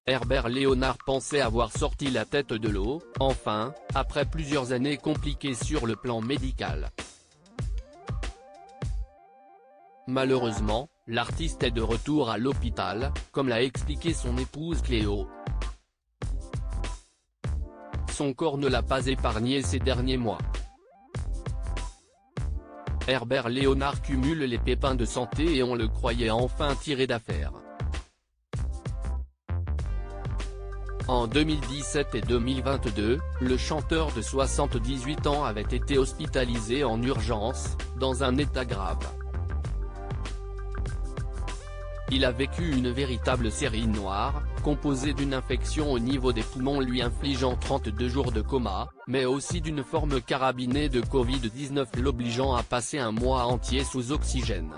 Herbert Léonard pensait avoir sorti la tête de l'eau, enfin, après plusieurs années compliquées sur le plan médical. Malheureusement, l'artiste est de retour à l'hôpital, comme l'a expliqué son épouse Cléo. Son corps ne l'a pas épargné ces derniers mois. Herbert Léonard cumule les pépins de santé et on le croyait enfin tiré d'affaire. En 2017 et 2022, le chanteur de 78 ans avait été hospitalisé en urgence, dans un état grave. Il a vécu une véritable série noire, composée d'une infection au niveau des poumons lui infligeant 32 jours de coma, mais aussi d'une forme carabinée de Covid-19 l'obligeant à passer un mois entier sous oxygène.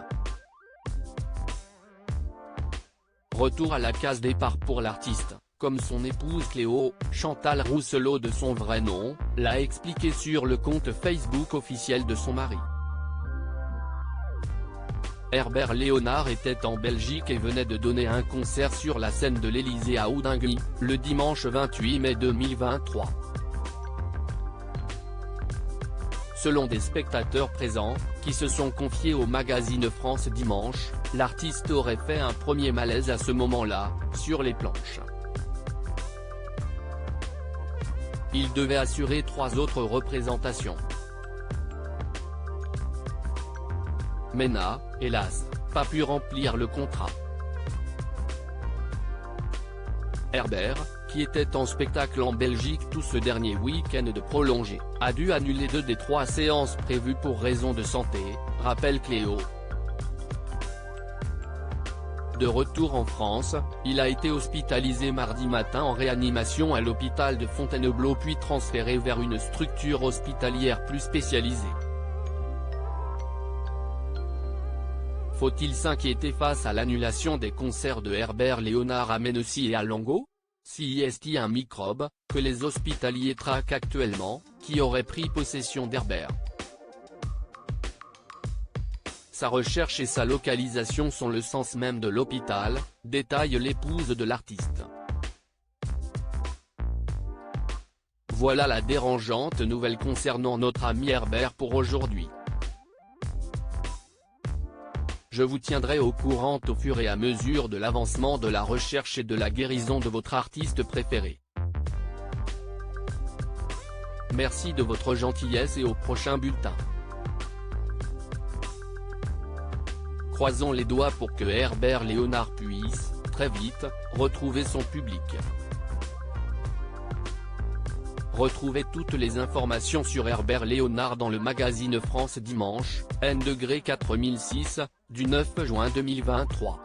Retour à la case départ pour l'artiste, comme son épouse Cléo, Chantal Rousselot de son vrai nom, l'a expliqué sur le compte Facebook officiel de son mari. Herbert Léonard était en Belgique et venait de donner un concert sur la scène de l'Élysée à Houdingui, le dimanche 28 mai 2023. Selon des spectateurs présents, qui se sont confiés au magazine France Dimanche, l'artiste aurait fait un premier malaise à ce moment-là, sur les planches. Il devait assurer 3 autres représentations. Mais n'a, hélas, pas pu remplir le contrat. Herbert, qui était en spectacle en Belgique tout ce dernier week-end de prolongé, a dû annuler 2 des 3 séances prévues pour raison de santé, rappelle Cléo. De retour en France, il a été hospitalisé mardi matin en réanimation à l'hôpital de Fontainebleau puis transféré vers une structure hospitalière plus spécialisée. Faut-il s'inquiéter face à l'annulation des concerts de Herbert Léonard à Mennecy et à Langot? Si est-il un microbe, que les hospitaliers traquent actuellement, qui aurait pris possession d'Herbert? Sa recherche et sa localisation sont le sens même de l'hôpital, détaille l'épouse de l'artiste. Voilà la dérangeante nouvelle concernant notre ami Herbert pour aujourd'hui. Je vous tiendrai au courant au fur et à mesure de l'avancement de la recherche et de la guérison de votre artiste préféré. Merci de votre gentillesse et au prochain bulletin. Croisons les doigts pour que Herbert Léonard puisse, très vite, retrouver son public. Retrouvez toutes les informations sur Herbert Léonard dans le magazine France Dimanche, N°4006, du 9 juin 2023.